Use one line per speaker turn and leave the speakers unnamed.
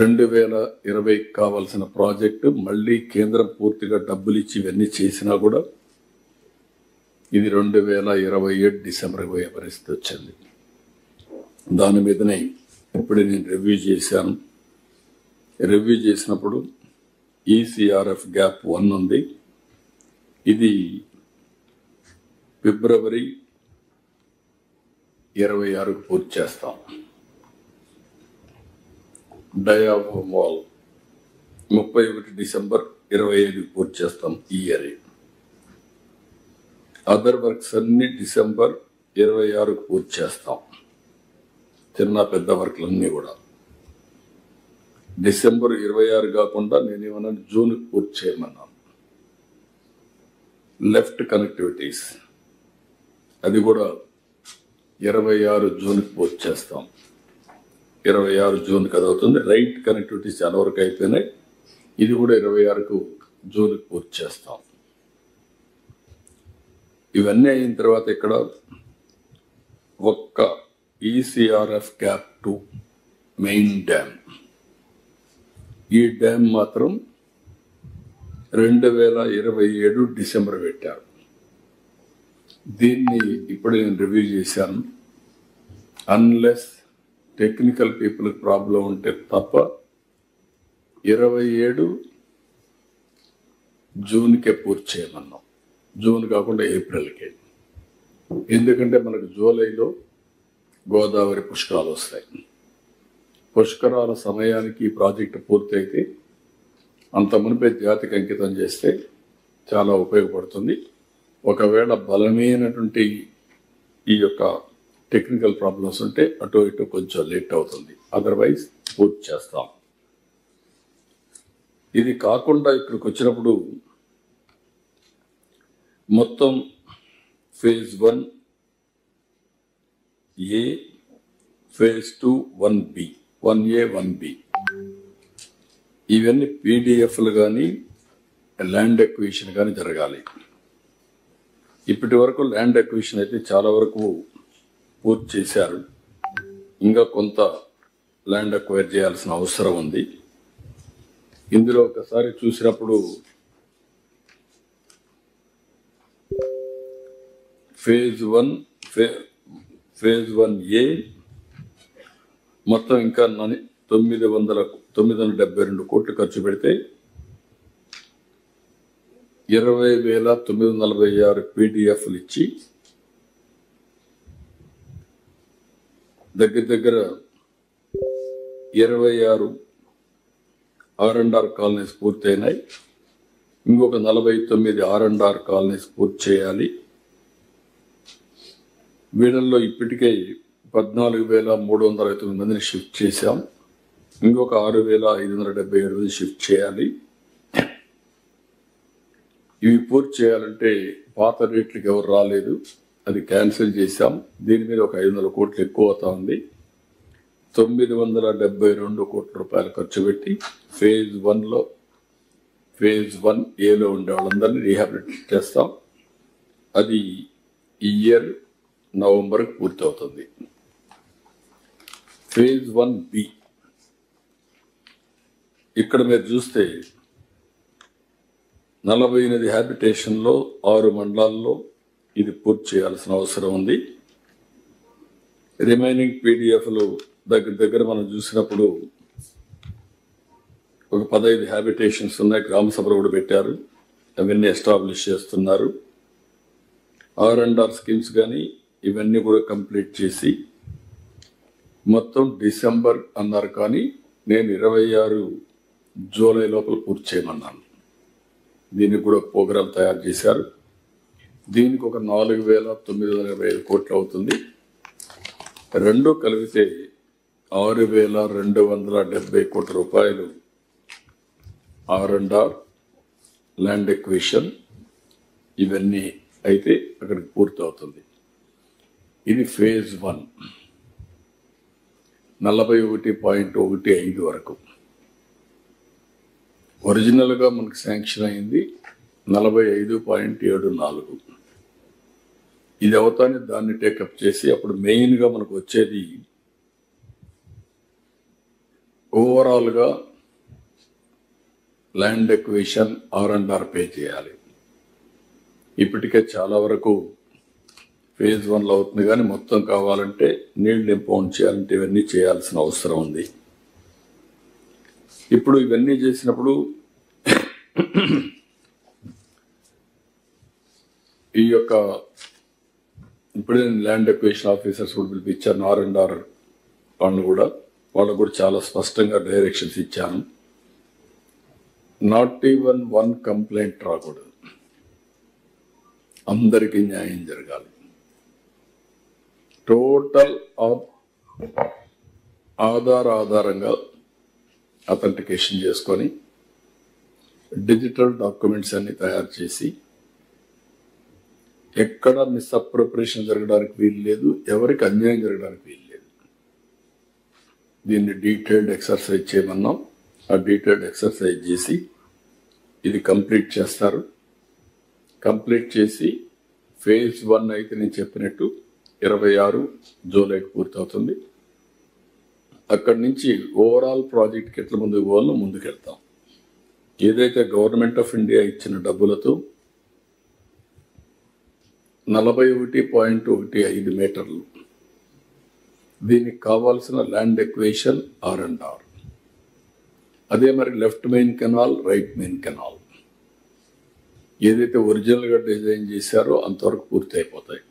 2020 కావాల్సిన ప్రాజెక్టు మళ్ళీ కేంద్రం పూర్తిగా డబ్బులు ఇచ్చి ఇవన్నీ చేసినా కూడా ఇది 2027 డిసెంబర్ పోయే పరిస్థితి వచ్చింది. దాని మీదనే ఇప్పుడు నేను రివ్యూ చేశాను. రివ్యూ చేసినప్పుడు ఈసీఆర్ఎఫ్ గ్యాప్ 1 ఉంది. ఇది ఫిబ్రవరి 26కు పూర్తి చేస్తాం. డయాబోమాల్ 31 డిసెంబర్ 25కి పూర్తి చేస్తాం ఈ ఇయర్. అదర్ వర్క్స్ అన్ని డిసెంబర్ 26కు పూర్తి చేస్తాం. చిన్న పెద్ద వర్క్లన్నీ కూడా డిసెంబర్ 26 కాకుండా నేనేమన్నా జూన్కి పూర్తి చేయమన్నాను. లెఫ్ట్ కనెక్టివిటీస్ అది కూడా 26 జూన్కి పూర్తి చేస్తాం. 26 జూన్ కదా అవుతుంది. రైట్ కనెక్టివిటీస్ చాలా వరకు అయిపోయినాయి. ఇది కూడా 26కు జూన్కి పూర్తి చేస్తాం. ఇవన్నీ అయిన తర్వాత ఇక్కడ ఒక్క ఈసీఆర్ఎఫ్ గ్యాప్ 2 మెయిన్ డ్యామ్, ఈ డ్యామ్ మాత్రం 2027 డిసెంబర్ పెట్టారు. దీన్ని ఇప్పుడు నేను రివ్యూ చేశాను. అన్లెస్ టెక్నికల్ పీపుల్ ప్రాబ్లం ఉంటే తప్ప 27 జూన్కే పూర్తి చేయమన్నాం. జూన్ కాకుండా ఏప్రిల్కే. ఎందుకంటే మనకు జూలైలో గోదావరి పుష్కరాలు వస్తాయి. పుష్కరాల సమయానికి ఈ ప్రాజెక్టు పూర్తయితే అంత మునిపే జాతికి అంకితం చేస్తే చాలా ఉపయోగపడుతుంది. ఒకవేళ బలమైనటువంటి ఈ యొక్క టెక్నికల్ ప్రాబ్లమ్స్ ఉంటే అటు ఇటు కొంచెం లేట్ అవుతుంది. అదర్వైజ్ పూర్తి చేస్తాం. ఇది కాకుండా ఇక్కడికి వచ్చినప్పుడు మొత్తం phase 1A, phase 2 1B, 1A 1B ఇవన్నీ పీడిఎఫ్లు కానీ ల్యాండ్ ఎక్విజిషన్ కానీ జరగాలి. ఇప్పటి వరకు ల్యాండ్ ఎక్విజిషన్ అయితే చాలా వరకు పూర్తి చేశారు. ఇంకా కొంత ల్యాండ్ అక్వైర్ చేయాల్సిన అవసరం ఉంది. ఇందులో ఒకసారి చూసినప్పుడు ఫేజ్ 1A మొత్తం ఇంకా 972 కోట్లు ఖర్చు పెడితే 20,946 పీడిఎఫ్లు ఇచ్చి దగ్గర 26 R&R కాలనీస్ పూర్తయినాయి. ఇంకొక 49 R&R కాలనీస్ పూర్తి చేయాలి. వీళ్ళల్లో ఇప్పటికే 14,359 మందిని షిఫ్ట్ చేశాం. ఇంకొక 6,577 మంది షిఫ్ట్ చేయాలి. ఇవి పూర్తి చేయాలంటే పాత రేట్లకి ఎవరు రాలేదు, అది క్యాన్సిల్ చేశాం. దీని మీద ఒక 500 కోట్లు ఎక్కువ అవుతా ఉంది. 972 కోట్ల రూపాయలు ఖర్చు పెట్టి ఫేజ్ 1Aలో ఉండే వాళ్ళందరినీ రీహాబిలిటేట్ చేస్తాం. అది ఈ ఇయర్ నవంబర్కి పూర్తవుతుంది. ఫేజ్ 1B ఇక్కడ మీరు చూస్తే 48 హ్యాబిటేషన్లో 6 మండలాల్లో ఇది పూర్తి చేయాల్సిన అవసరం ఉంది. రిమైనింగ్ పీడిఎఫ్లు దగ్గర మనం చూసినప్పుడు ఒక 15 హ్యాబిటేషన్స్ ఉన్నాయి. గ్రామ సభలు కూడా పెట్టారు, అవన్నీ ఎస్టాబ్లిష్ చేస్తున్నారు. R&R స్కీమ్స్ కానీ ఇవన్నీ కూడా కంప్లీట్ చేసి మొత్తం డిసెంబర్ అన్నారు, కానీ నేను 26 జూలై లోపల పూర్తి చేయమన్నాను. దీనికి కూడా ప్రోగ్రాం తయారు చేశారు. దీనికి ఒక 4,925 కోట్లు అవుతుంది. రెండు కలిపితే 6,270 కోట్ల రూపాయలు R&R, ల్యాండ్ ఎక్విజిషన్ ఇవన్నీ అయితే అక్కడికి పూర్తి అవుతుంది. ఇది ఫేజ్ 1 41.15 వరకు. ఒరిజినల్గా మనకు శాంక్షన్ అయింది 45.74. ఇది అవుతానే దాన్ని టేకప్ చేసి అప్పుడు మెయిన్గా మనకు వచ్చేది ఓవరాల్గా ల్యాండ్ ఎక్విజిషన్ R&R పే చేయాలి. ఇప్పటికే చాలా వరకు ఫేజ్ 1లో అవుతుంది, కానీ మొత్తం కావాలంటే నీళ్లు ఇంపౌండ్ చేయాలంటే ఇవన్నీ చేయాల్సిన అవసరం ఉంది. ఇప్పుడు ఇవన్నీ చేసినప్పుడు ఈ యొక్క ఇప్పుడే ల్యాండ్ ఎక్విజిషన్ ఆఫీసర్స్ కూడా పిలిపించాను, R&R వాళ్ళకు కూడా చాలా స్పష్టంగా డైరెక్షన్స్ ఇచ్చాను. నాట్ ఈవెన్ 1 కంప్లైంట్ రాకూడదు, అందరికీ న్యాయం జరగాలి. టోటల్ ఆధారంగా అథెంటికేషన్ చేసుకొని డిజిటల్ డాక్యుమెంట్స్ అన్ని తయారు చేసి ఎక్కడ మిస్అప్రోప్రియేషన్ జరగడానికి వీలు లేదు, ఎవరికి అన్యాయం జరగడానికి వీలు లేదు. దీన్ని డీటెయిల్డ్ ఎక్సర్సైజ్ చేయమన్నాం. ఆ డీటెయిల్డ్ ఎక్సర్సైజ్ చేసి ఇది కంప్లీట్ చేస్తారు. కంప్లీట్ చేసి ఫేజ్ 1 అయితే నేను చెప్పినట్టు 26 జూలైకి పూర్తవుతుంది. అక్కడి నుంచి ఓవరాల్ ప్రాజెక్ట్కి ఎట్లా ముందుకు పోవాలో ముందుకెళ్తాం. ఏదైతే గవర్నమెంట్ ఆఫ్ ఇండియా ఇచ్చిన డబ్బులతో 41.15 మీటర్లు దీనికి కావాల్సిన ల్యాండ్ ఎక్వేషన్ R&R, అదే మరి left main canal, right main canal ఏదైతే ఒరిజినల్గా డిజైన్ చేశారో అంతవరకు పూర్తి అయిపోతాయి.